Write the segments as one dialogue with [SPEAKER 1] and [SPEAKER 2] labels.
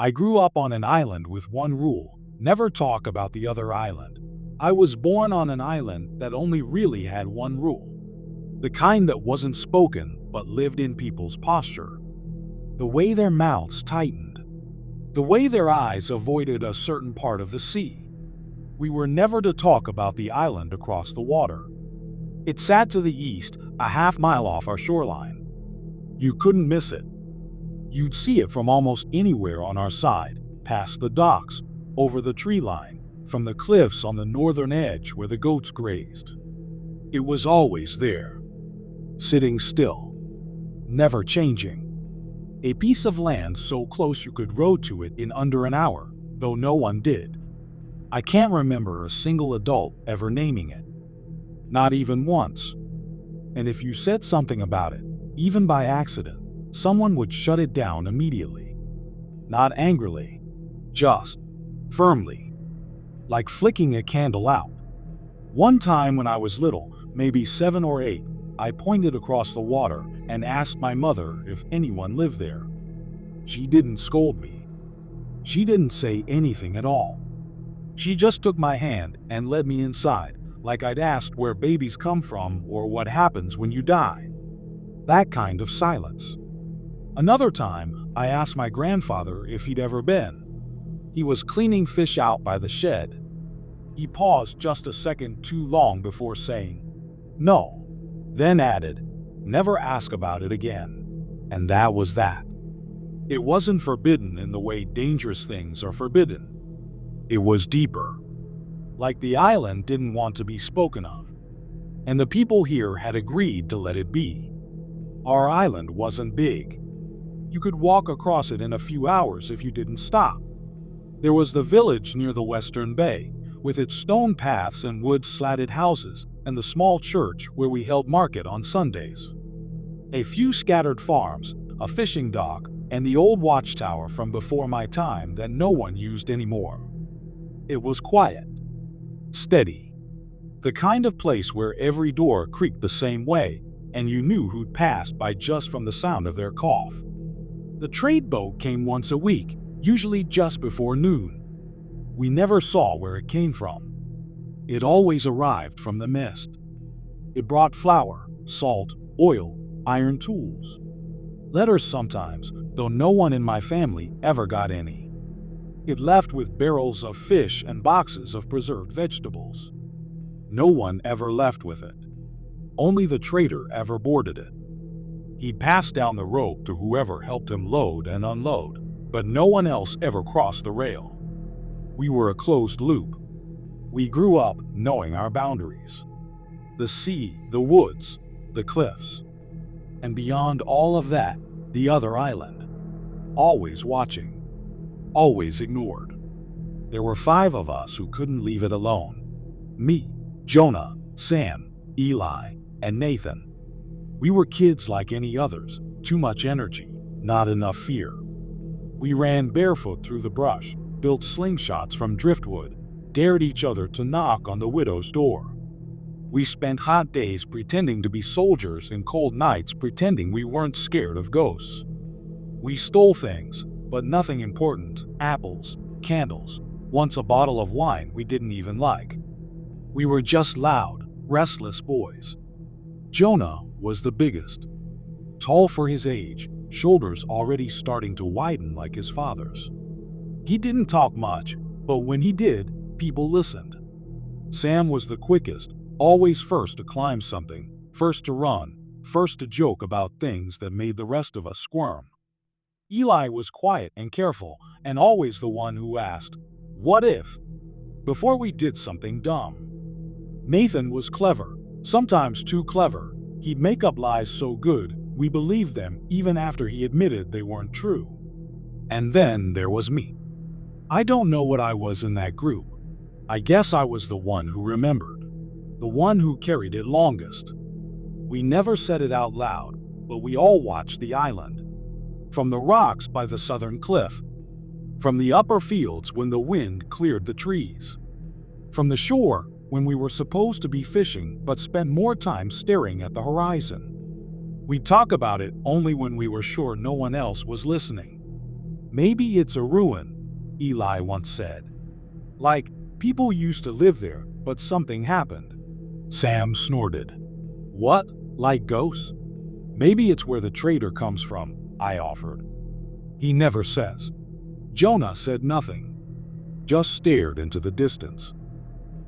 [SPEAKER 1] I grew up on an island with one rule: never talk about the other island. I was born on an island that only really had one rule. The kind that wasn't spoken but lived in people's posture. The way their mouths tightened. The way their eyes avoided a certain part of the sea. We were never to talk about the island across the water. It sat to the east, a half-mile off our shoreline. You couldn't miss it. You'd see it from almost anywhere on our side, past the docks, over the tree line, from the cliffs on the northern edge where the goats grazed. It was always there, sitting still, never changing. A piece of land so close you could row to it in under an hour, though no one did. I can't remember a single adult ever naming it. Not even once. And if you said something about it, even by accident, someone would shut it down immediately. Not angrily, just firmly, like flicking a candle out. One time when I was little, maybe 7 or 8, I pointed across the water and asked my mother if anyone lived there. She didn't scold me. She didn't say anything at all. She just took my hand and led me inside, like I'd asked where babies come from or what happens when you die. That kind of silence. Another time, I asked my grandfather if he'd ever been. He was cleaning fish out by the shed. He paused just a second too long before saying, "No," then added, "Never ask about it again." And that was that. It wasn't forbidden in the way dangerous things are forbidden. It was deeper. Like the island didn't want to be spoken of. And the people here had agreed to let it be. Our island wasn't big. You could walk across it in a few hours if you didn't stop. There was the village near the western bay, with its stone paths and wood-slatted houses, and the small church where we held market on Sundays. A few scattered farms, a fishing dock, and the old watchtower from before my time that no one used anymore. It was quiet, steady, the kind of place where every door creaked the same way, and you knew who'd passed by just from the sound of their cough. The trade boat came once a week, usually just before noon. We never saw where it came from. It always arrived from the mist. It brought flour, salt, oil, iron tools. Letters sometimes, though no one in my family ever got any. It left with barrels of fish and boxes of preserved vegetables. No one ever left with it. Only the trader ever boarded it. He'd pass down the rope to whoever helped him load and unload, but no one else ever crossed the rail. We were a closed loop. We grew up knowing our boundaries. The sea, the woods, the cliffs. And beyond all of that, the other island. Always watching. Always ignored. There were 5 of us who couldn't leave it alone. Me, Jonah, Sam, Eli, and Nathan. We were kids like any others, too much energy, not enough fear. We ran barefoot through the brush, built slingshots from driftwood, dared each other to knock on the widow's door. We spent hot days pretending to be soldiers and cold nights pretending we weren't scared of ghosts. We stole things, but nothing important: apples, candles, once a bottle of wine we didn't even like. We were just loud, restless boys. Jonah was the biggest. Tall for his age, shoulders already starting to widen like his father's. He didn't talk much, but when he did, people listened. Sam was the quickest, always first to climb something, first to run, first to joke about things that made the rest of us squirm. Eli was quiet and careful, and always the one who asked, "What if?" before we did something dumb. Nathan was clever, sometimes too clever. He'd make up lies so good, we believed them even after he admitted they weren't true. And then there was me. I don't know what I was in that group. I guess I was the one who remembered, the one who carried it longest. We never said it out loud, but we all watched the island. From the rocks by the southern cliff. From the upper fields when the wind cleared the trees. From the shore when we were supposed to be fishing but spent more time staring at the horizon. We'd talk about it only when we were sure no one else was listening. Maybe it's a ruin, Eli once said. Like, people used to live there, but something happened. Sam snorted. What? Like ghosts? Maybe it's where the trader comes from, I offered. He never says. Jonah said nothing, just stared into the distance.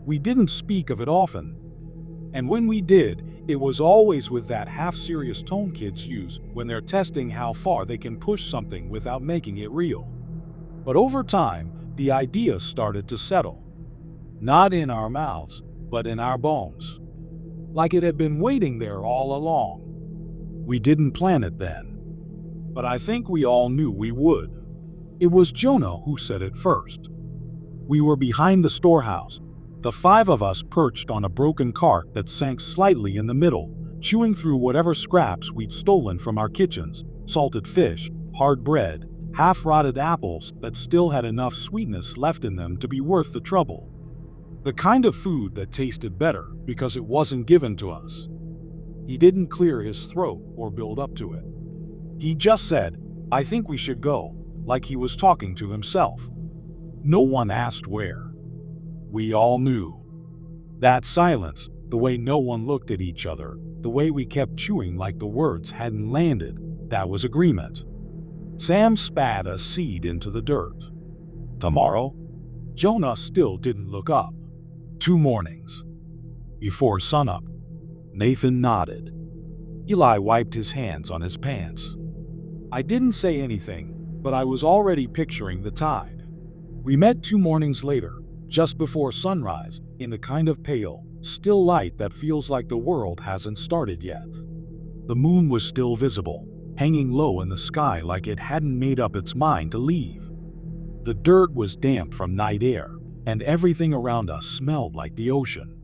[SPEAKER 1] We didn't speak of it often, and when we did, it was always with that half-serious tone kids use when they're testing how far they can push something without making it real. But over time, the idea started to settle. Not in our mouths, but in our bones. Like it had been waiting there all along. We didn't plan it then, but I think we all knew we would. It was Jonah who said it first. We were behind the storehouse, the 5 of us perched on a broken cart that sank slightly in the middle, chewing through whatever scraps we'd stolen from our kitchens, salted fish, hard bread, half-rotted apples that still had enough sweetness left in them to be worth the trouble. The kind of food that tasted better because it wasn't given to us. He didn't clear his throat or build up to it. He just said, I think we should go, like he was talking to himself. No one asked where. We all knew. That silence, the way no one looked at each other, the way we kept chewing like the words hadn't landed, that was agreement. Sam spat a seed into the dirt. Tomorrow? Jonah still didn't look up. 2 mornings. Before sunup. Nathan nodded. Eli wiped his hands on his pants. I didn't say anything, but I was already picturing the tide. We met 2 mornings later, just before sunrise, in the kind of pale, still light that feels like the world hasn't started yet. The moon was still visible, hanging low in the sky like it hadn't made up its mind to leave. The dirt was damp from night air, and everything around us smelled like the ocean.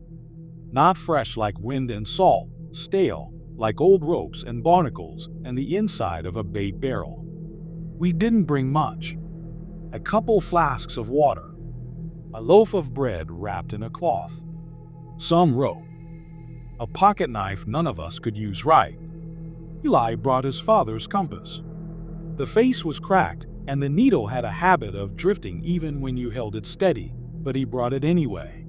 [SPEAKER 1] Not fresh like wind and salt, stale, like old ropes and barnacles and the inside of a bait barrel. We didn't bring much. A couple flasks of water. A loaf of bread wrapped in a cloth. Some rope. A pocket knife none of us could use right. Eli brought his father's compass. The face was cracked, and the needle had a habit of drifting even when you held it steady, but he brought it anyway.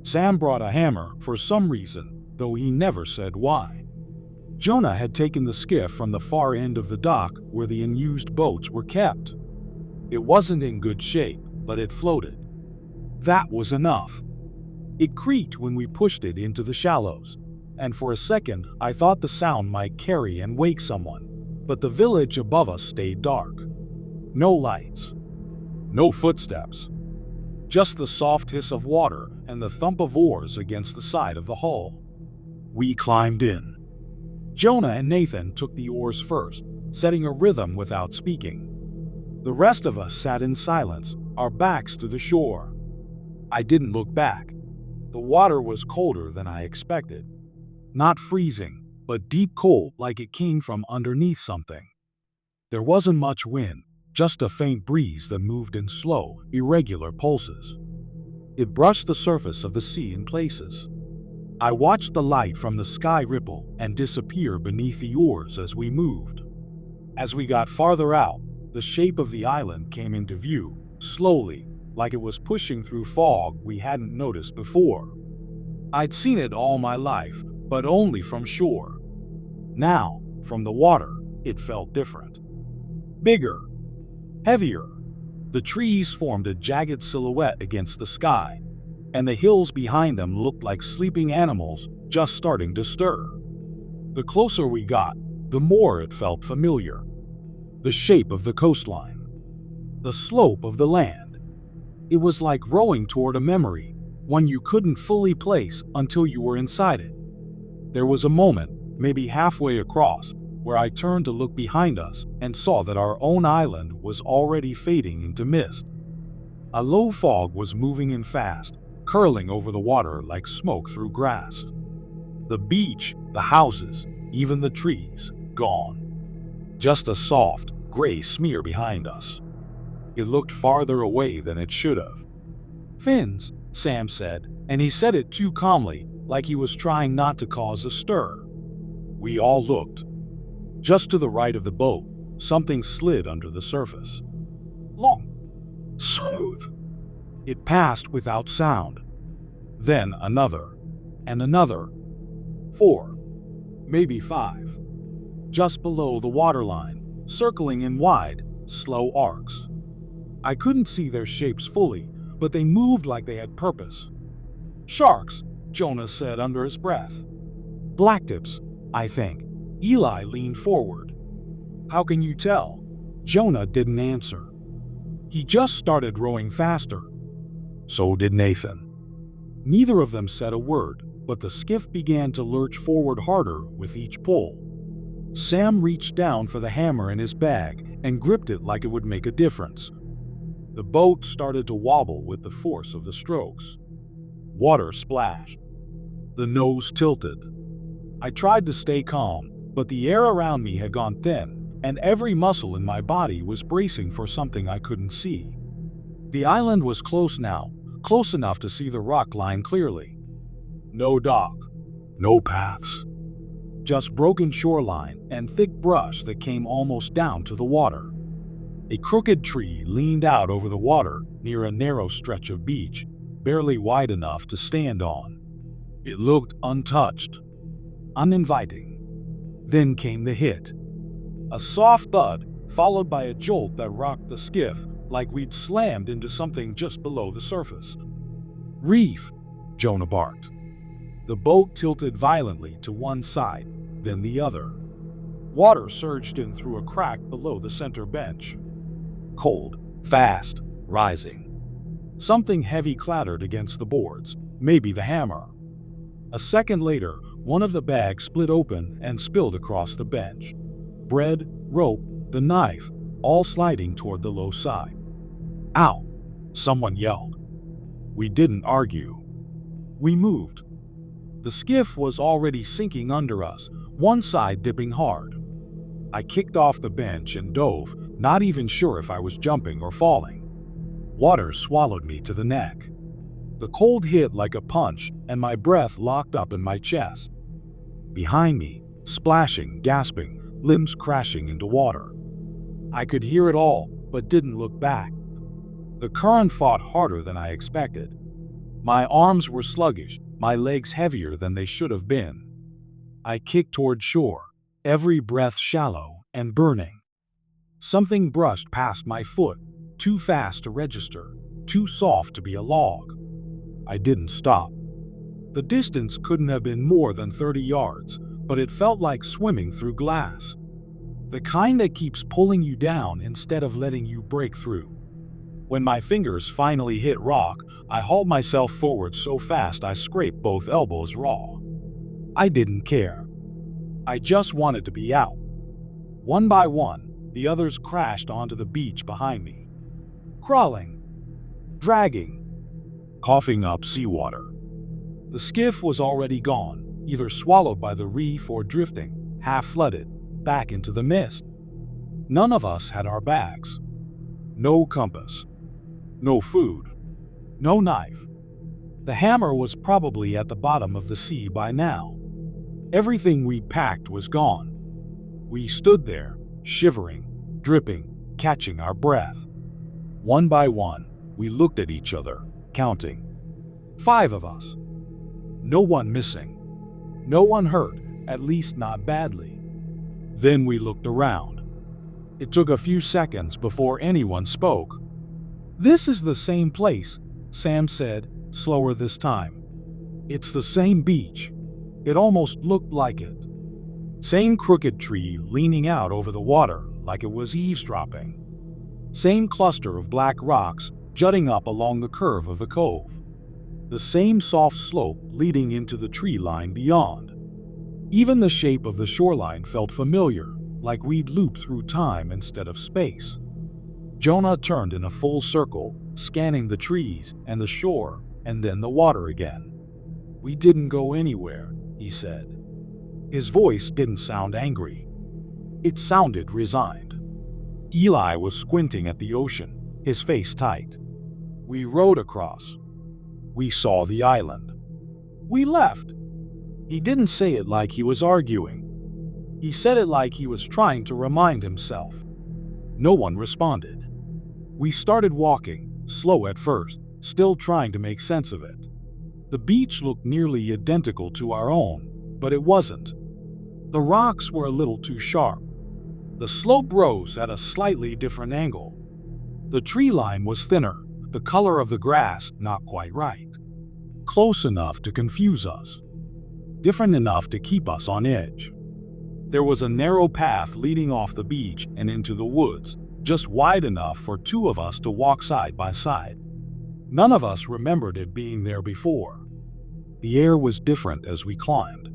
[SPEAKER 1] Sam brought a hammer for some reason, though he never said why. Jonah had taken the skiff from the far end of the dock where the unused boats were kept. It wasn't in good shape, but it floated. That was enough. It creaked when we pushed it into the shallows, and for a second I thought the sound might carry and wake someone, but the village above us stayed dark. No lights. No footsteps. Just the soft hiss of water and the thump of oars against the side of the hull. We climbed in. Jonah and Nathan took the oars first, setting a rhythm without speaking. The rest of us sat in silence, our backs to the shore. I didn't look back. The water was colder than I expected. Not freezing, but deep cold like it came from underneath something. There wasn't much wind, just a faint breeze that moved in slow, irregular pulses. It brushed the surface of the sea in places. I watched the light from the sky ripple and disappear beneath the oars as we moved. As we got farther out, the shape of the island came into view, slowly, like it was pushing through fog we hadn't noticed before. I'd seen it all my life, but only from shore. Now, from the water, it felt different. Bigger. Heavier. The trees formed a jagged silhouette against the sky, and the hills behind them looked like sleeping animals just starting to stir. The closer we got, the more it felt familiar. The shape of the coastline. The slope of the land. It was like rowing toward a memory, one you couldn't fully place until you were inside it. There was a moment, maybe halfway across, where I turned to look behind us and saw that our own island was already fading into mist. A low fog was moving in fast, curling over the water like smoke through grass. The beach, the houses, even the trees, gone. Just a soft, gray smear behind us. It looked farther away than it should have. Fins, Sam said, and he said it too calmly, like he was trying not to cause a stir. We all looked. Just to the right of the boat, something slid under the surface. Smooth. It passed without sound. Then another, and another. 4, maybe 5. Just below the waterline, circling in wide, slow arcs. I couldn't see their shapes fully, but they moved like they had purpose. Sharks, Jonah said under his breath. Blacktips, I think. Eli leaned forward. How can you tell? Jonah didn't answer. He just started rowing faster. So did Nathan. Neither of them said a word, but the skiff began to lurch forward harder with each pull. Sam reached down for the hammer in his bag and gripped it like it would make a difference. The boat started to wobble with the force of the strokes. Water splashed. The nose tilted. I tried to stay calm, but the air around me had gone thin, and every muscle in my body was bracing for something I couldn't see. The island was close now, close enough to see the rock line clearly. No dock, no paths. Just broken shoreline and thick brush that came almost down to the water. A crooked tree leaned out over the water near a narrow stretch of beach, barely wide enough to stand on. It looked untouched, uninviting. Then came the hit. A soft thud, followed by a jolt that rocked the skiff like we'd slammed into something just below the surface. Reef, Jonah barked. The boat tilted violently to one side, then the other. Water surged in through a crack below the center bench. Cold, fast, rising. Something heavy clattered against the boards, maybe the hammer. A second later, one of the bags split open and spilled across the bench. Bread, rope, the knife, all sliding toward the low side. Ow! Someone yelled. We didn't argue. We moved. The skiff was already sinking under us, one side dipping hard. I kicked off the bench and dove, not even sure if I was jumping or falling. Water swallowed me to the neck. The cold hit like a punch, and my breath locked up in my chest. Behind me, splashing, gasping, limbs crashing into water. I could hear it all, but didn't look back. The current fought harder than I expected. My arms were sluggish, my legs heavier than they should have been. I kicked toward shore, every breath shallow and burning. Something brushed past my foot, too fast to register, too soft to be a log. I didn't stop. The distance couldn't have been more than 30 yards, but it felt like swimming through glass. The kind that keeps pulling you down instead of letting you break through. When my fingers finally hit rock, I hauled myself forward so fast I scraped both elbows raw. I didn't care. I just wanted to be out. One by one, the others crashed onto the beach behind me. Crawling, dragging, coughing up seawater. The skiff was already gone, either swallowed by the reef or drifting, half-flooded, back into the mist. None of us had our bags. No compass. No food. No knife. The hammer was probably at the bottom of the sea by now. Everything we packed was gone. We stood there, shivering, dripping, catching our breath. One by one, we looked at each other, counting. 5 of us. No one missing. No one hurt, at least not badly. Then we looked around. It took a few seconds before anyone spoke. This is the same place, Sam said, slower this time. It's the same beach. It almost looked like it. Same crooked tree leaning out over the water like it was eavesdropping. Same cluster of black rocks jutting up along the curve of the cove. The same soft slope leading into the tree line beyond. Even the shape of the shoreline felt familiar, like we'd looped through time instead of space. Jonah turned in a full circle, scanning the trees and the shore and then the water again. We didn't go anywhere, he said. His voice didn't sound angry. It sounded resigned. Eli was squinting at the ocean, his face tight. We rowed across. We saw the island. We left. He didn't say it like he was arguing. He said it like he was trying to remind himself. No one responded. We started walking, slow at first, still trying to make sense of it. The beach looked nearly identical to our own, but it wasn't. The rocks were a little too sharp. The slope rose at a slightly different angle. The tree line was thinner, the color of the grass not quite right. Close enough to confuse us. Different enough to keep us on edge. There was a narrow path leading off the beach and into the woods, just wide enough for two of us to walk side by side. None of us remembered it being there before. The air was different as we climbed.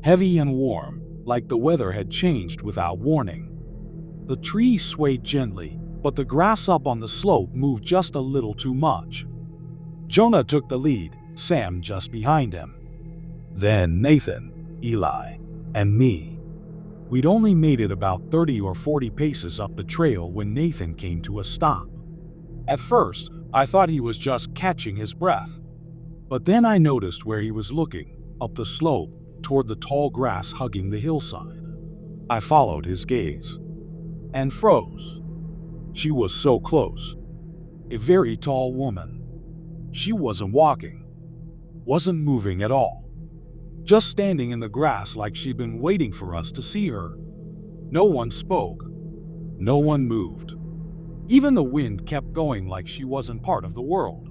[SPEAKER 1] Heavy and warm, like the weather had changed without warning. The trees swayed gently, but the grass up on the slope moved just a little too much. Jonah took the lead, Sam just behind him. Then Nathan, Eli, and me. We'd only made it about 30 or 40 paces up the trail when Nathan came to a stop. At first, I thought he was just catching his breath. But then I noticed where he was looking, up the slope, toward the tall grass hugging the hillside. I followed his gaze and froze. She was so close. A very tall woman. She wasn't walking, wasn't moving at all. Just standing in the grass like she'd been waiting for us to see her. No one spoke. No one moved. Even the wind kept going like she wasn't part of the world.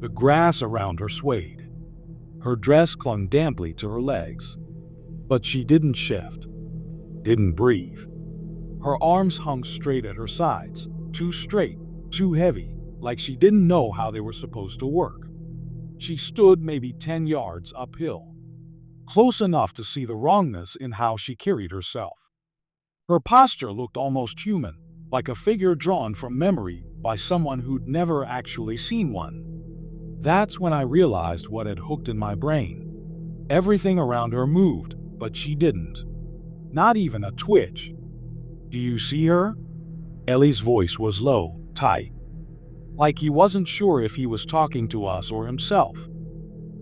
[SPEAKER 1] The grass around her swayed. Her dress clung damply to her legs. But she didn't shift. Didn't breathe. Her arms hung straight at her sides, too straight, too heavy, like she didn't know how they were supposed to work. She stood maybe 10 yards uphill, close enough to see the wrongness in how she carried herself. Her posture looked almost human, like a figure drawn from memory by someone who'd never actually seen one. That's when I realized what had hooked in my brain. Everything around her moved, but she didn't. Not even a twitch. "Do you see her?" Ellie's voice was low, tight. Like he wasn't sure if he was talking to us or himself.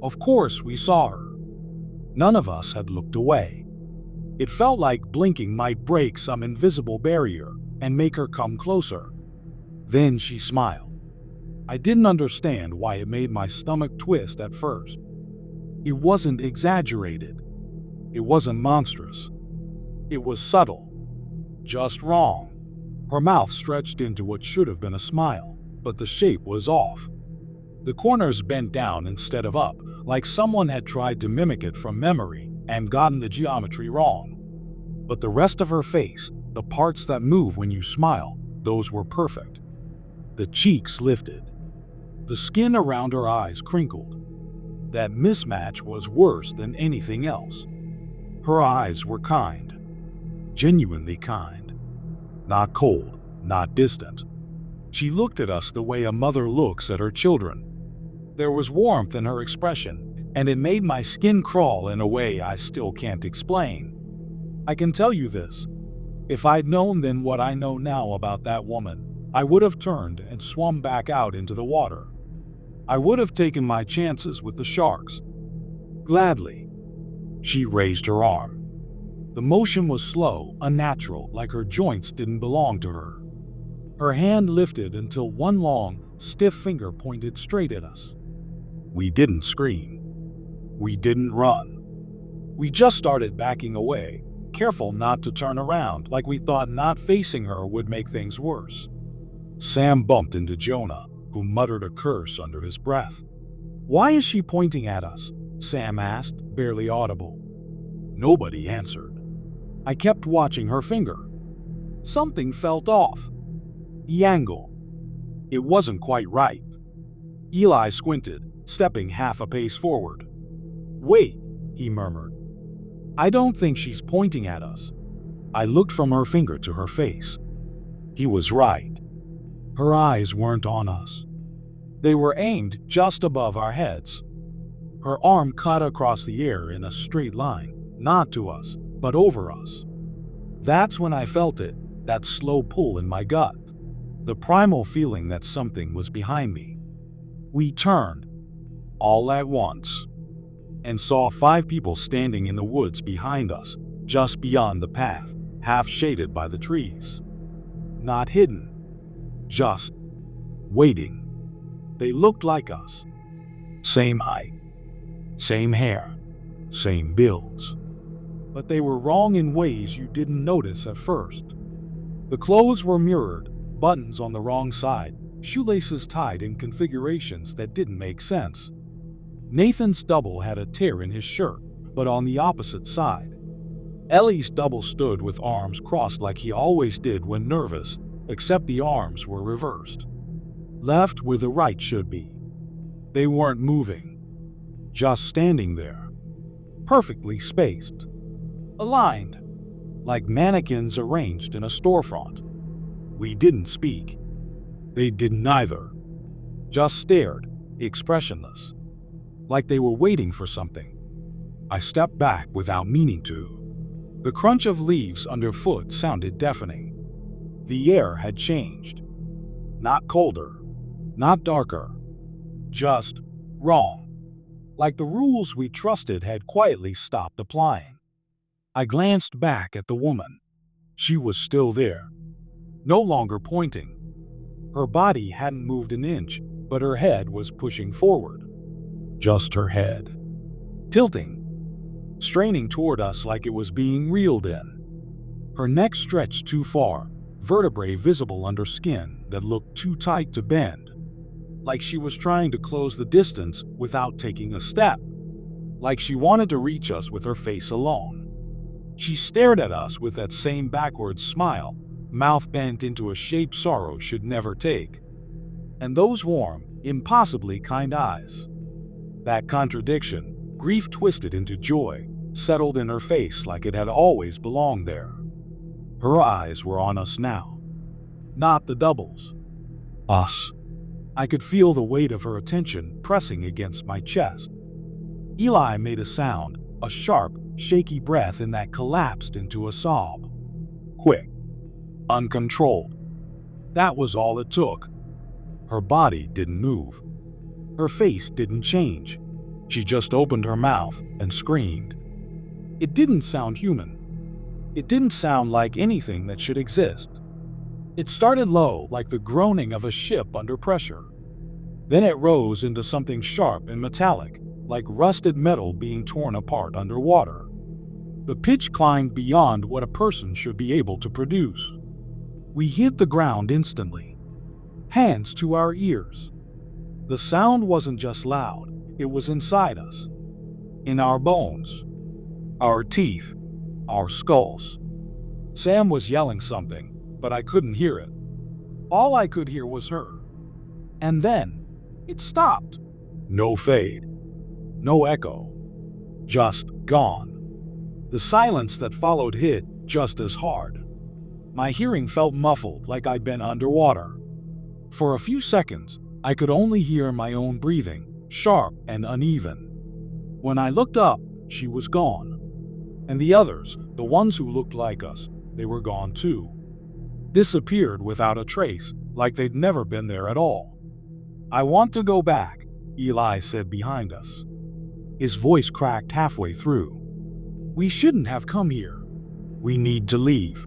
[SPEAKER 1] Of course we saw her. None of us had looked away. It felt like blinking might break some invisible barrier and make her come closer. Then she smiled. I didn't understand why it made my stomach twist at first. It wasn't exaggerated. It wasn't monstrous. It was subtle. Just wrong. Her mouth stretched into what should have been a smile, but the shape was off. The corners bent down instead of up, like someone had tried to mimic it from memory and gotten the geometry wrong. But the rest of her face, the parts that move when you smile, those were perfect. The cheeks lifted. The skin around her eyes crinkled. That mismatch was worse than anything else. Her eyes were kind. Genuinely kind. Not cold, not distant. She looked at us the way a mother looks at her children. There was warmth in her expression, and it made my skin crawl in a way I still can't explain. I can tell you this. If I'd known then what I know now about that woman, I would have turned and swum back out into the water. I would have taken my chances with the sharks. Gladly. She raised her arm. The motion was slow, unnatural, like her joints didn't belong to her. Her hand lifted until one long, stiff finger pointed straight at us. We didn't scream. We didn't run. We just started backing away, careful not to turn around, like we thought not facing her would make things worse. Sam bumped into Jonah, who muttered a curse under his breath. "Why is she pointing at us?" Sam asked, barely audible. Nobody answered. I kept watching her finger. Something felt off. The angle. It wasn't quite right. Eli squinted, stepping half a pace forward. "Wait," he murmured. "I don't think she's pointing at us." I looked from her finger to her face. He was right. Her eyes weren't on us. They were aimed just above our heads. Her arm cut across the air in a straight line, not to us, but over us. That's when I felt it, that slow pull in my gut, the primal feeling that something was behind me. We turned, all at once, and saw 5 people standing in the woods behind us, just beyond the path, half shaded by the trees. Not hidden, just waiting. They looked like us. Same height, same hair, same builds. But they were wrong in ways you didn't notice at first. The clothes were mirrored, buttons on the wrong side, shoelaces tied in configurations that didn't make sense. Nathan's double had a tear in his shirt, but on the opposite side. Ellie's double stood with arms crossed like he always did when nervous, except the arms were reversed. Left where the right should be. They weren't moving, just standing there, perfectly spaced, aligned, like mannequins arranged in a storefront. We didn't speak. They didn't either. Just stared, expressionless, like they were waiting for something. I stepped back without meaning to. The crunch of leaves underfoot sounded deafening. The air had changed. Not colder, not darker, just wrong. Like the rules we trusted had quietly stopped applying. I glanced back at the woman. She was still there, no longer pointing. Her body hadn't moved an inch, but her head was pushing forward. Just her head. Tilting, straining toward us like it was being reeled in. Her neck stretched too far, vertebrae visible under skin that looked too tight to bend. Like she was trying to close the distance without taking a step. Like she wanted to reach us with her face alone. She stared at us with that same backwards smile, mouth bent into a shape sorrow should never take. And those warm, impossibly kind eyes. That contradiction, grief twisted into joy, settled in her face like it had always belonged there. Her eyes were on us now. Not the doubles. Us. I could feel the weight of her attention pressing against my chest. Eli made a sound, a sharp, shaky breath, and that collapsed into a sob. Quick. Uncontrolled. That was all it took. Her body didn't move. Her face didn't change. She just opened her mouth and screamed. It didn't sound human. It didn't sound like anything that should exist. It started low, like the groaning of a ship under pressure. Then it rose into something sharp and metallic, like rusted metal being torn apart underwater. The pitch climbed beyond what a person should be able to produce. We hit the ground instantly, hands to our ears. The sound wasn't just loud, it was inside us, in our bones, our teeth, our skulls. Sam was yelling something, but I couldn't hear it. All I could hear was her. And then, it stopped. No fade, no echo, just gone. The silence that followed hit just as hard. My hearing felt muffled, like I'd been underwater. For a few seconds, I could only hear my own breathing, sharp and uneven. When I looked up, she was gone. And the others, the ones who looked like us, they were gone too. Disappeared without a trace, like they'd never been there at all. I want to go back, Eli said behind us. His voice cracked halfway through. We shouldn't have come here. We need to leave.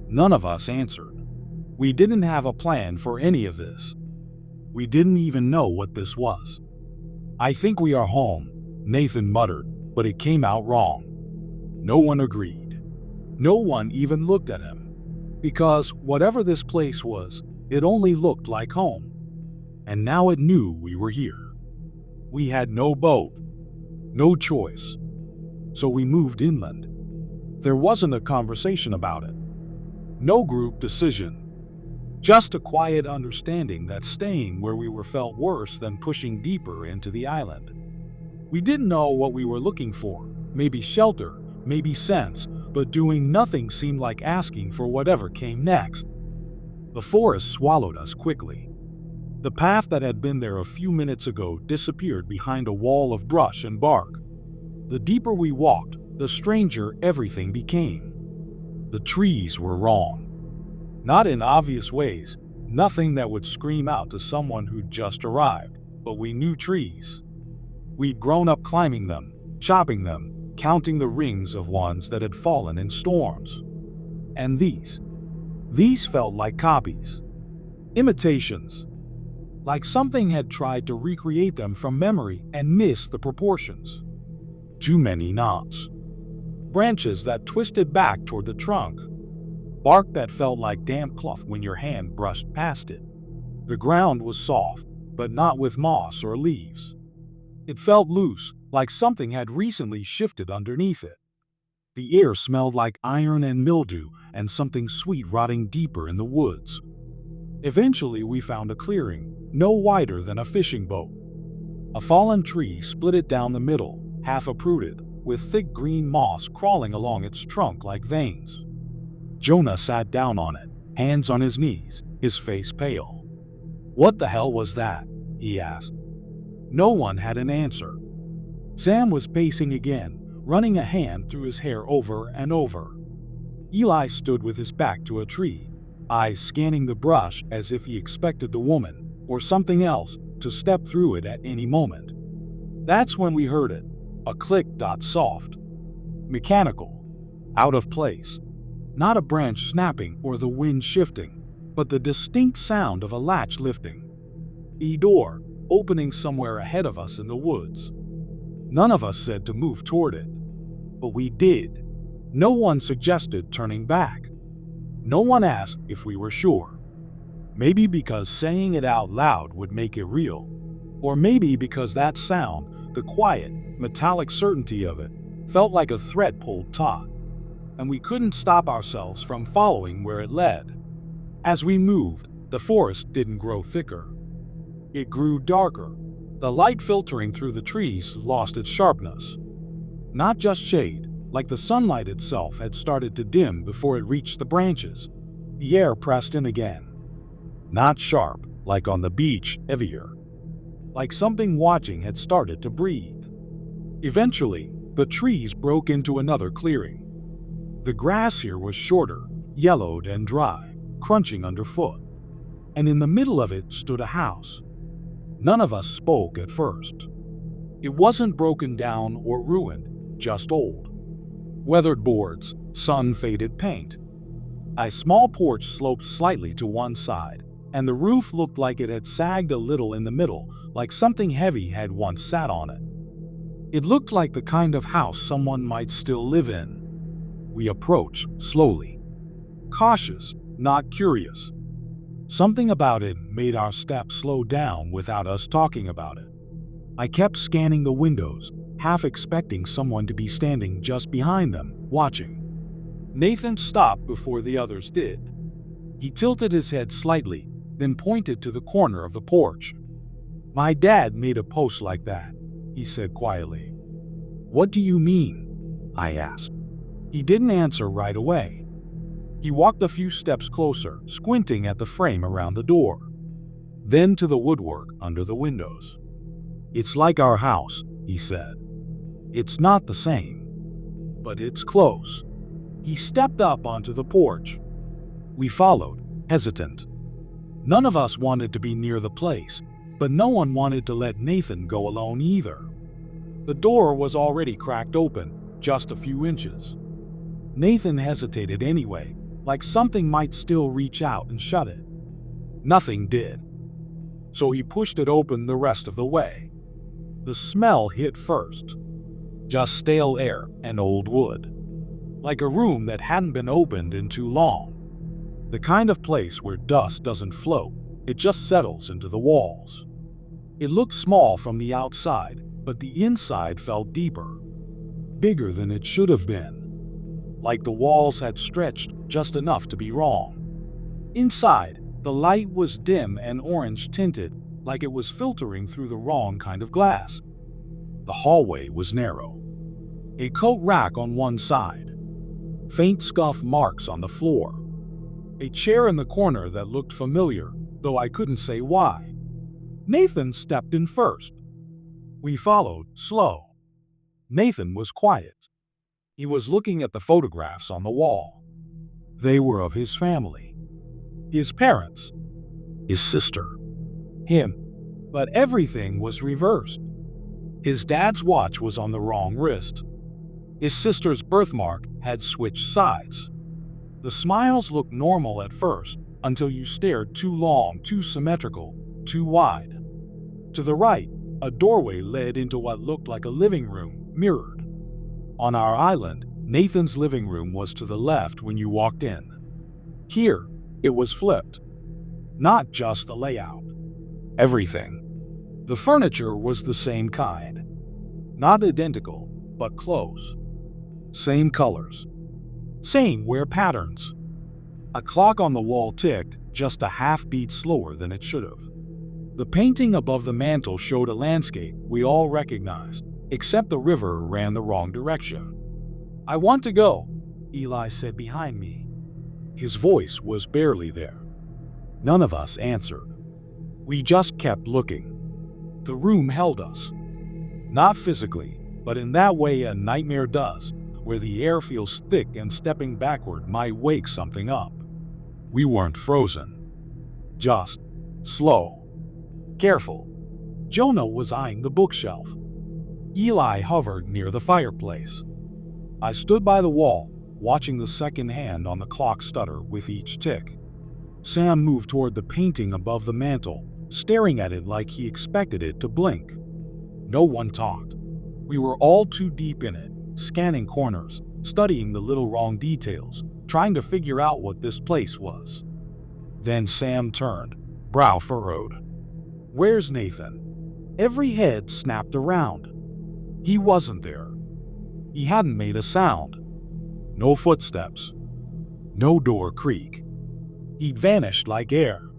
[SPEAKER 1] None of us answered. We didn't have a plan for any of this. We didn't even know what this was. I think we are home, Nathan muttered, but it came out wrong. No one agreed. No one even looked at him. Because whatever this place was, it only looked like home. And now it knew we were here. We had no boat, no choice. So we moved inland. There wasn't a conversation about it. No group decision. Just a quiet understanding that staying where we were felt worse than pushing deeper into the island. We didn't know what we were looking for, maybe shelter, maybe sense, but doing nothing seemed like asking for whatever came next. The forest swallowed us quickly. The path that had been there a few minutes ago disappeared behind a wall of brush and bark. The deeper we walked, the stranger everything became. The trees were wrong. Not in obvious ways, nothing that would scream out to someone who'd just arrived, but we knew trees. We'd grown up climbing them, chopping them, counting the rings of ones that had fallen in storms. And these felt like copies. Imitations. like something had tried to recreate them from memory and missed the proportions. Too many knobs. Branches that twisted back toward the trunk. Bark that felt like damp cloth when your hand brushed past it. The ground was soft, but not with moss or leaves. It felt loose, like something had recently shifted underneath it. The air smelled like iron and mildew and something sweet rotting deeper in the woods. Eventually we found a clearing, no wider than a fishing boat. A fallen tree split it down the middle, half uprooted, with thick green moss crawling along its trunk like veins. Jonah sat down on it, hands on his knees, his face pale. "What the hell was that?" he asked. No one had an answer. Sam was pacing again, running a hand through his hair over and over. Eli stood with his back to a tree, eyes scanning the brush as if he expected the woman, or something else, to step through it at any moment. That's when we heard it, a click. Soft. Mechanical. Out of place. Not a branch snapping or the wind shifting, but the distinct sound of a latch lifting. A door opening somewhere ahead of us in the woods. None of us said to move toward it, but we did. No one suggested turning back. No one asked if we were sure. Maybe because saying it out loud would make it real, or maybe because that sound, the quiet, metallic certainty of it, felt like a thread pulled taut, and we couldn't stop ourselves from following where it led. As we moved, the forest didn't grow thicker. It grew darker. The light filtering through the trees lost its sharpness. Not just shade, like the sunlight itself had started to dim before it reached the branches. The air pressed in again. Not sharp, like on the beach, heavier. Like something watching had started to breathe. Eventually, the trees broke into another clearing. The grass here was shorter, yellowed and dry, crunching underfoot. And in the middle of it stood a house. None of us spoke at first. It wasn't broken down or ruined, just old. Weathered boards, sun-faded paint. A small porch sloped slightly to one side, and the roof looked like it had sagged a little in the middle, like something heavy had once sat on it. It looked like the kind of house someone might still live in. We approached slowly. Cautious, not curious. Something about it made our steps slow down without us talking about it. I kept scanning the windows, half expecting someone to be standing just behind them, watching. Nathan stopped before the others did. He tilted his head slightly, then pointed to the corner of the porch. "My dad made a post like that," he said quietly. "What do you mean?" I asked. He didn't answer right away. He walked a few steps closer, squinting at the frame around the door. Then to the woodwork under the windows. "It's like our house," he said. "It's not the same, but it's close." He stepped up onto the porch. We followed, hesitant. None of us wanted to be near the place, but no one wanted to let Nathan go alone either. The door was already cracked open, just a few inches. Nathan hesitated anyway, like something might still reach out and shut it. Nothing did. So he pushed it open the rest of the way. The smell hit first. Just stale air and old wood. Like a room that hadn't been opened in too long. The kind of place where dust doesn't float, it just settles into the walls. It looked small from the outside, but the inside felt deeper. Bigger than it should have been. Like the walls had stretched just enough to be wrong. Inside, the light was dim and orange tinted, like it was filtering through the wrong kind of glass. The hallway was narrow. A coat rack on one side. Faint scuff marks on the floor. A chair in the corner that looked familiar, though I couldn't say why. Nathan stepped in first. We followed, slow. Nathan was quiet. He was looking at the photographs on the wall. They were of his family. His parents. His sister. Him. But everything was reversed. His dad's watch was on the wrong wrist. His sister's birthmark had switched sides. The smiles looked normal at first, until you stared too long, too symmetrical, too wide. To the right, a doorway led into what looked like a living room, mirrored. On our island, Nathan's living room was to the left when you walked in. Here, it was flipped. Not just the layout. Everything. The furniture was the same kind. Not identical, but close. Same colors. Same wear patterns. A clock on the wall ticked just a half beat slower than it should have. The painting above the mantel showed a landscape we all recognized, except the river ran the wrong direction. "I want to go," Eli said behind me. His voice was barely there. None of us answered. We just kept looking. The room held us. Not physically, but in that way a nightmare does, where the air feels thick and stepping backward might wake something up. We weren't frozen. Just slow. Careful. Jonah was eyeing the bookshelf. Eli hovered near the fireplace. I stood by the wall, watching the second hand on the clock stutter with each tick. Sam moved toward the painting above the mantel, staring at it like he expected it to blink. No one talked. We were all too deep in it, scanning corners, studying the little wrong details, trying to figure out what this place was. Then Sam turned, brow furrowed. "Where's Nathan?" Every head snapped around. He wasn't there. He hadn't made a sound. No footsteps. No door creak. He'd vanished like air.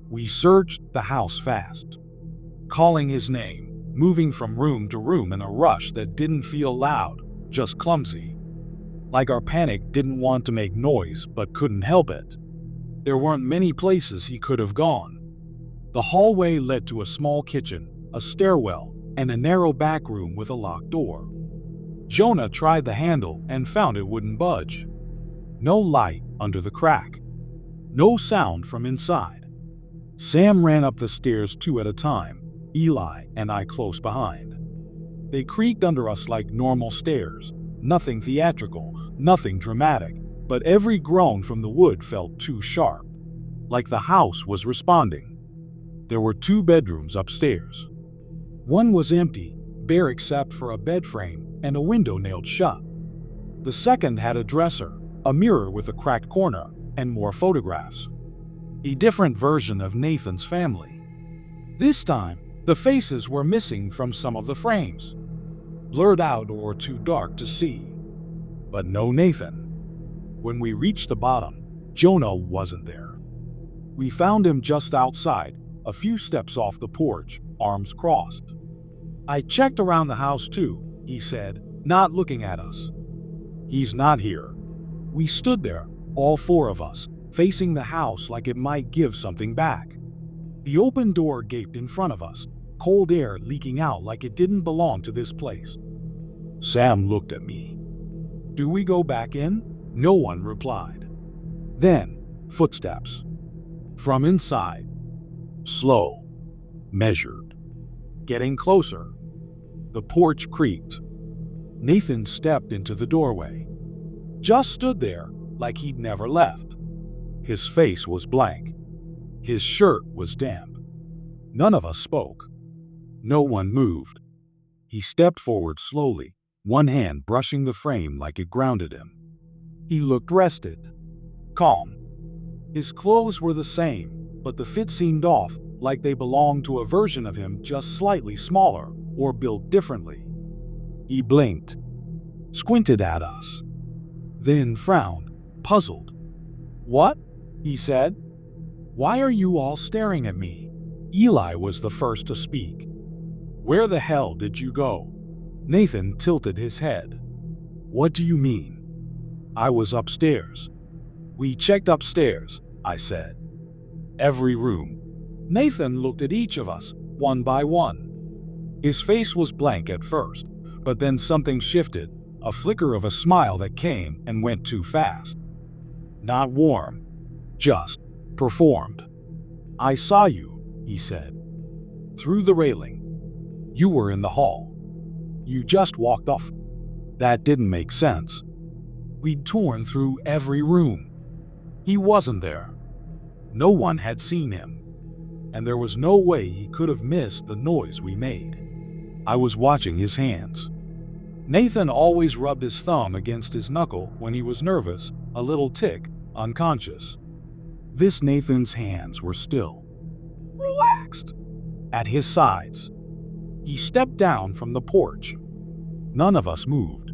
[SPEAKER 1] We searched the house fast, calling his name, moving from room to room in a rush that didn't feel loud, just clumsy. Like our panic didn't want to make noise but couldn't help it. There weren't many places he could have gone. The hallway led to a small kitchen, a stairwell, and a narrow back room with a locked door. Jonah tried the handle and found it wouldn't budge. No light under the crack. No sound from inside. Sam ran up the stairs two at a time, Eli and I close behind. They creaked under us like normal stairs, nothing theatrical, nothing dramatic, but every groan from the wood felt too sharp, like the house was responding. There were 2 bedrooms upstairs. One was empty, bare except for a bed frame and a window nailed shut. The second had a dresser, a mirror with a cracked corner, and more photographs. A different version of Nathan's family. This time, the faces were missing from some of the frames, blurred out or too dark to see. But no Nathan. When we reached the bottom, Jonah wasn't there. We found him just outside, a few steps off the porch, arms crossed. "I checked around the house too," he said, not looking at us. "He's not here." We stood there, all 4 of us, facing the house like it might give something back. The open door gaped in front of us, cold air leaking out like it didn't belong to this place. Sam looked at me. "Do we go back in?" No one replied. Then, footsteps. From inside. Slow. Measured. Getting closer. The porch creaked. Nathan stepped into the doorway. Just stood there, like he'd never left. His face was blank. His shirt was damp. None of us spoke. No one moved. He stepped forward slowly, one hand brushing the frame like it grounded him. He looked rested. Calm. His clothes were the same, but the fit seemed off, like they belonged to a version of him just slightly smaller or built differently. He blinked, squinted at us, then frowned, puzzled. "What?" he said. "Why are you all staring at me?" Eli was the first to speak. "Where the hell did you go?" Nathan tilted his head. "What do you mean?" "I was upstairs." "We checked upstairs," I said. "Every room." Nathan looked at each of us, one by one. His face was blank at first, but then something shifted, a flicker of a smile that came and went too fast. Not warm, just performed. "I saw you," he said. "Through the railing. You were in the hall. You just walked off." That didn't make sense. We'd torn through every room. He wasn't there. No one had seen him. and there was no way he could have missed the noise we made. I was watching his hands. Nathan always rubbed his thumb against his knuckle when he was nervous, a little tick, unconscious. This Nathan's hands were still, relaxed, at his sides. He stepped down from the porch. None of us moved.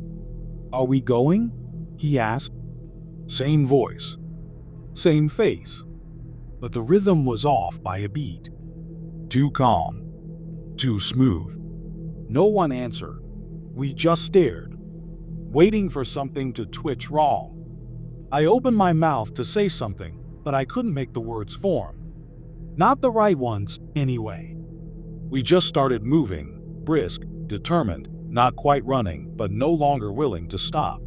[SPEAKER 1] "Are we going?" he asked. Same voice, same face, but the rhythm was off by a beat. Too calm, too smooth. No one answered. We just stared, waiting for something to twitch wrong. I opened my mouth to say something, but I couldn't make the words form. Not the right ones, anyway. We just started moving, brisk, determined, not quite running, but no longer willing to stop.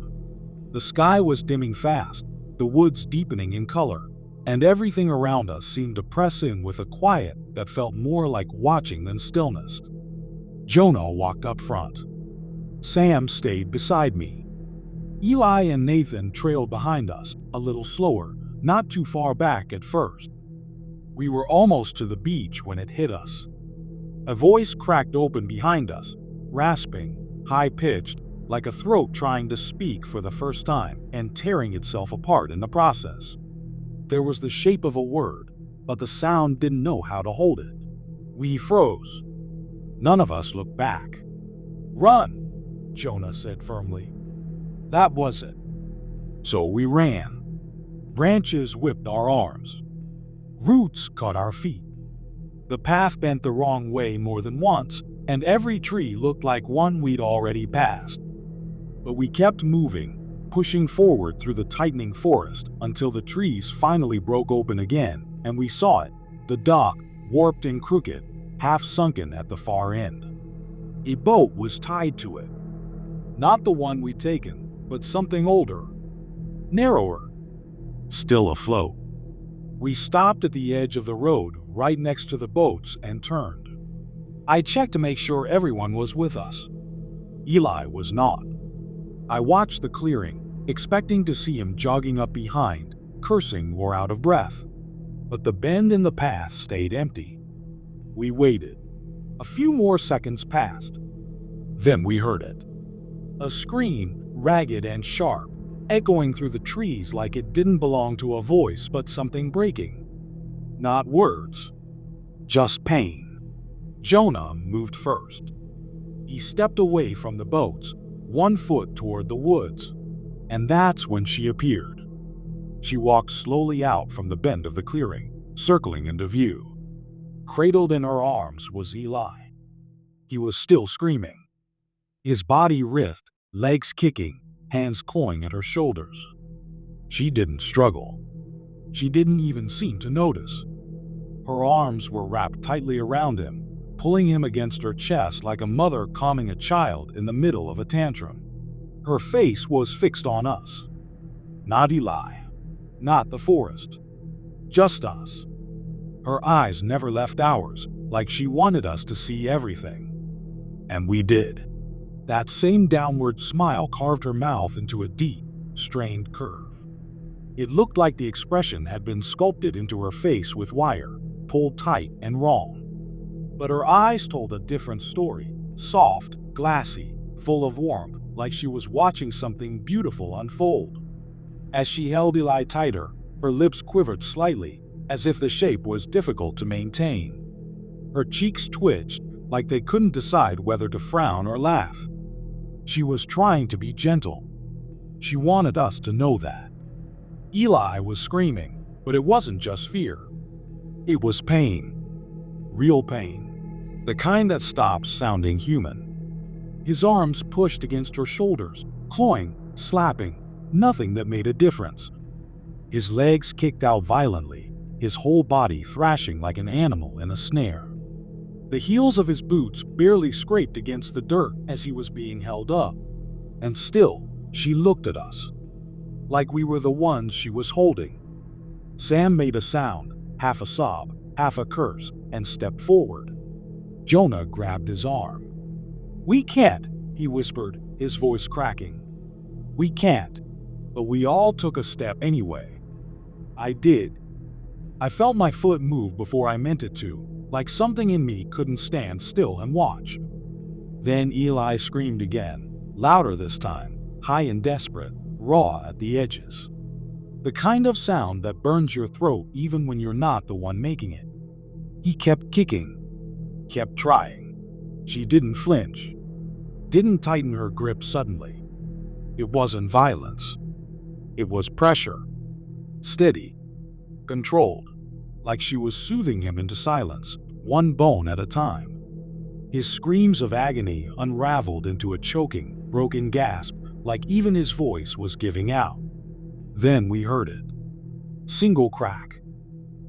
[SPEAKER 1] The sky was dimming fast, the woods deepening in color, and everything around us seemed to press in with a quiet that felt more like watching than stillness. Jonah walked up front. Sam stayed beside me. Eli and Nathan trailed behind us, a little slower, not too far back at first. We were almost to the beach when it hit us. A voice cracked open behind us, rasping, high-pitched, like a throat trying to speak for the first time and tearing itself apart in the process. There was the shape of a word, but the sound didn't know how to hold it. We froze. None of us looked back. "Run," Jonah said firmly. That was it. So we ran. Branches whipped our arms. Roots caught our feet. The path bent the wrong way more than once, and every tree looked like one we'd already passed. But we kept moving, pushing forward through the tightening forest until the trees finally broke open again, and we saw it, the dock, warped and crooked, half sunken at the far end. A boat was tied to it. Not the one we'd taken, but something older, narrower, still afloat. We stopped at the edge of the road right next to the boats and turned. I checked to make sure everyone was with us. Eli was not. I watched the clearing, expecting to see him jogging up behind, cursing or out of breath. But the bend in the path stayed empty. We waited. A few more seconds passed. Then we heard it. A scream, ragged and sharp, echoing through the trees like it didn't belong to a voice but something breaking. Not words, just pain. Jonah moved first. He stepped away from the boats, 1 foot toward the woods, and that's when she appeared. She walked slowly out from the bend of the clearing, circling into view. Cradled in her arms was Eli. He was still screaming. His body writhed, legs kicking, hands clawing at her shoulders. She didn't struggle. She didn't even seem to notice. Her arms were wrapped tightly around him, pulling him against her chest like a mother calming a child in the middle of a tantrum. Her face was fixed on us. Not Eli, not the forest, just us. Her eyes never left ours, like she wanted us to see everything. And we did. That same downward smile carved her mouth into a deep, strained curve. It looked like the expression had been sculpted into her face with wire, pulled tight and wrong. But her eyes told a different story, soft, glassy, full of warmth, like she was watching something beautiful unfold. As she held Eli tighter, her lips quivered slightly, as if the shape was difficult to maintain. Her cheeks twitched, like they couldn't decide whether to frown or laugh. She was trying to be gentle. She wanted us to know that. Eli was screaming, but it wasn't just fear. It was pain. Real pain. The kind that stops sounding human. His arms pushed against her shoulders, clawing, slapping, nothing that made a difference. His legs kicked out violently, his whole body thrashing like an animal in a snare. The heels of his boots barely scraped against the dirt as he was being held up. And still, she looked at us, like we were the ones she was holding. Sam made a sound, half a sob, half a curse, and stepped forward. Jonah grabbed his arm. "We can't," he whispered, his voice cracking. "We can't." But we all took a step anyway. I did. I felt my foot move before I meant it to, like something in me couldn't stand still and watch. Then Eli screamed again, louder this time, high and desperate, raw at the edges. The kind of sound that burns your throat even when you're not the one making it. He kept kicking, kept trying. She didn't flinch, didn't tighten her grip suddenly. It wasn't violence. It was pressure. Steady, controlled, like she was soothing him into silence, one bone at a time. His screams of agony unraveled into a choking, broken gasp, like even his voice was giving out. Then we heard it. Single crack.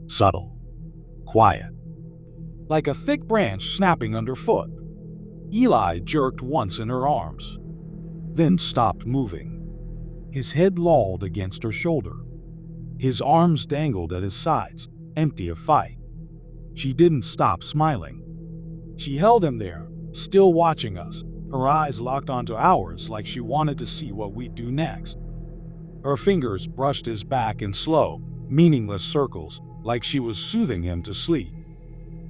[SPEAKER 1] Subtle. Quiet. Like a thick branch snapping underfoot. Eli jerked once in her arms, then stopped moving. His head lolled against her shoulder. His arms dangled at his sides, empty of fight. She didn't stop smiling. She held him there, still watching us, her eyes locked onto ours like she wanted to see what we'd do next. Her fingers brushed his back in slow, meaningless circles, like she was soothing him to sleep.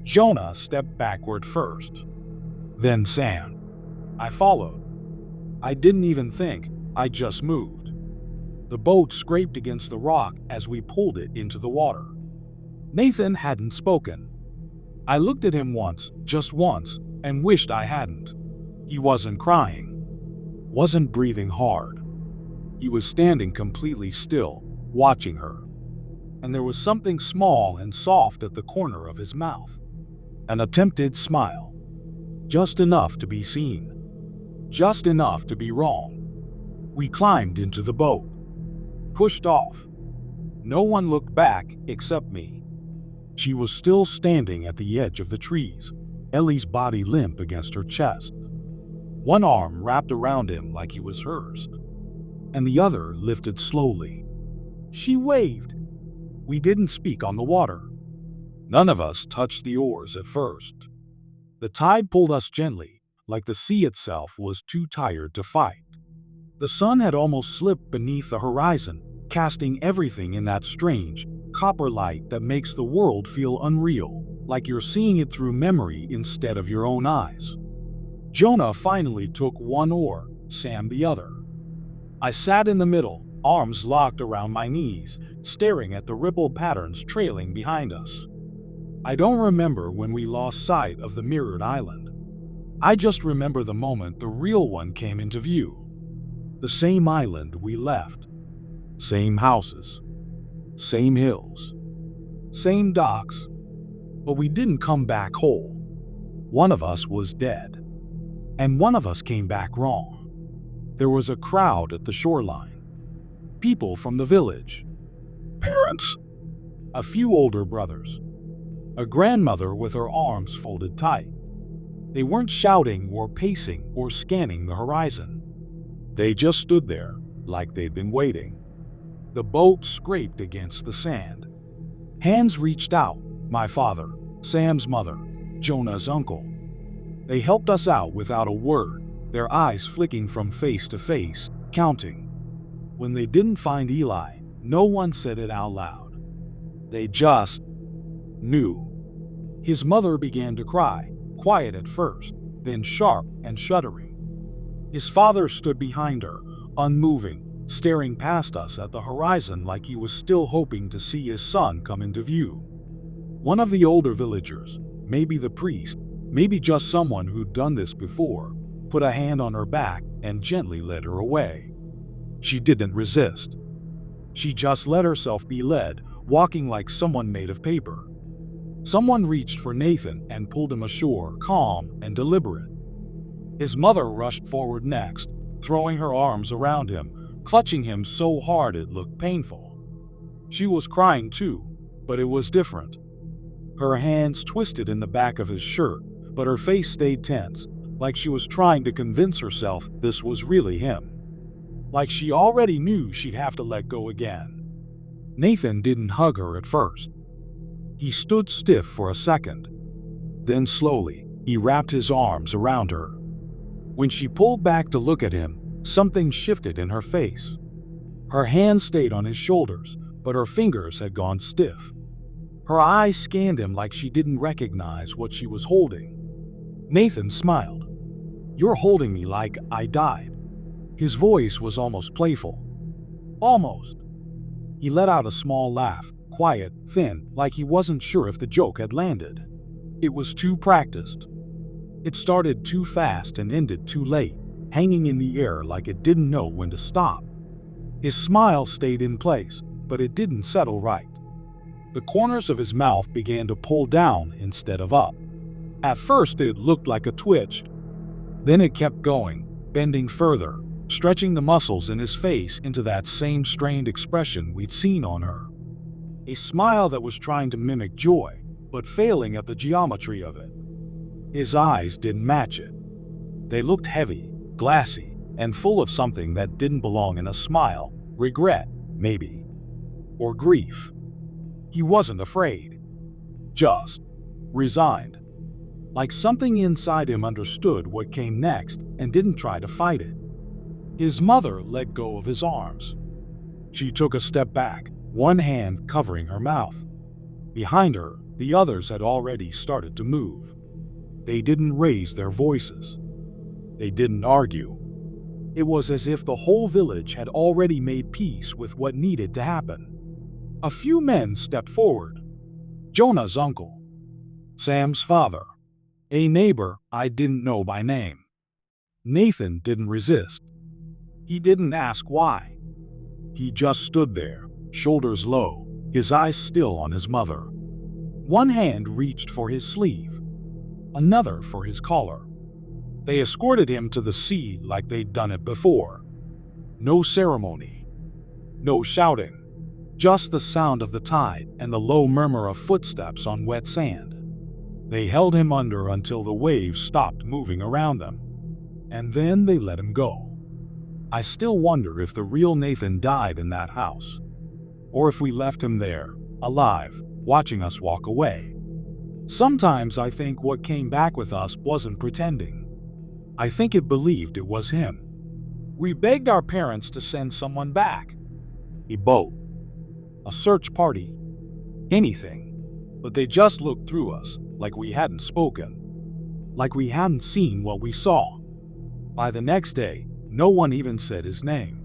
[SPEAKER 1] Jonah stepped backward first. Then Sam. I followed. I didn't even think, I just moved. The boat scraped against the rock as we pulled it into the water. Nathan hadn't spoken. I looked at him once, just once, and wished I hadn't. He wasn't crying, wasn't breathing hard. He was standing completely still, watching her. And there was something small and soft at the corner of his mouth. An attempted smile. Just enough to be seen. Just enough to be wrong. We climbed into the boat. Pushed off. No one looked back except me. She was still standing at the edge of the trees, Ellie's body limp against her chest. One arm wrapped around him like he was hers, and the other lifted slowly. She waved. We didn't speak on the water. None of us touched the oars at first. The tide pulled us gently, like the sea itself was too tired to fight. The sun had almost slipped beneath the horizon, casting everything in that strange, copper light that makes the world feel unreal, like you're seeing it through memory instead of your own eyes. Jonah finally took one oar, Sam the other. I sat in the middle, arms locked around my knees, staring at the ripple patterns trailing behind us. I don't remember when we lost sight of the mirrored island. I just remember the moment the real one came into view. The same island we left. Same houses. Same hills. Same docks. But we didn't come back whole. One of us was dead. And one of us came back wrong. There was a crowd at the shoreline. People from the village. Parents. A few older brothers. A grandmother with her arms folded tight. They weren't shouting or pacing or scanning the horizon. They just stood there, like they'd been waiting. The boat scraped against the sand. Hands reached out, my father, Sam's mother, Jonah's uncle. They helped us out without a word, their eyes flicking from face to face, counting. When they didn't find Eli, no one said it out loud. They just knew. His mother began to cry, quiet at first, then sharp and shuddering. His father stood behind her, unmoving, staring past us at the horizon like he was still hoping to see his son come into view. One of the older villagers, maybe the priest, maybe just someone who'd done this before, put a hand on her back and gently led her away. She didn't resist. She just let herself be led, walking like someone made of paper. Someone reached for Nathan and pulled him ashore, calm and deliberate. His mother rushed forward next, throwing her arms around him, clutching him so hard it looked painful. She was crying too, but it was different. Her hands twisted in the back of his shirt, but her face stayed tense, like she was trying to convince herself this was really him. Like she already knew she'd have to let go again. Nathan didn't hug her at first. He stood stiff for a second. Then slowly, he wrapped his arms around her. When she pulled back to look at him, something shifted in her face. Her hands stayed on his shoulders, but her fingers had gone stiff. Her eyes scanned him like she didn't recognize what she was holding. Nathan smiled. "You're holding me like I died." His voice was almost playful. Almost. He let out a small laugh, quiet, thin, like he wasn't sure if the joke had landed. It was too practiced. It started too fast and ended too late, hanging in the air like it didn't know when to stop. His smile stayed in place, but it didn't settle right. The corners of his mouth began to pull down instead of up. At first it looked like a twitch. Then it kept going, bending further, stretching the muscles in his face into that same strained expression we'd seen on her. A smile that was trying to mimic joy, but failing at the geometry of it. His eyes didn't match it. They looked heavy, glassy, and full of something that didn't belong in a smile. Regret, maybe. Or grief. He wasn't afraid. Just resigned. Like something inside him understood what came next and didn't try to fight it. His mother let go of his arms. She took a step back, one hand covering her mouth. Behind her, the others had already started to move. They didn't raise their voices. They didn't argue. It was as if the whole village had already made peace with what needed to happen. A few men stepped forward. Jonah's uncle, Sam's father, a neighbor I didn't know by name. Nathan didn't resist. He didn't ask why. He just stood there, shoulders low, his eyes still on his mother. One hand reached for his sleeve, another for his collar. They escorted him to the sea like they'd done it before. No ceremony, no shouting, just the sound of the tide and the low murmur of footsteps on wet sand. They held him under until the waves stopped moving around them, and then they let him go. I still wonder if the real Nathan died in that house, or if we left him there, alive, watching us walk away. Sometimes I think what came back with us wasn't pretending. I think it believed it was him. We begged our parents to send someone back. A boat, a search party, anything. But they just looked through us, like we hadn't spoken, like we hadn't seen what we saw. By the next day, no one even said his name.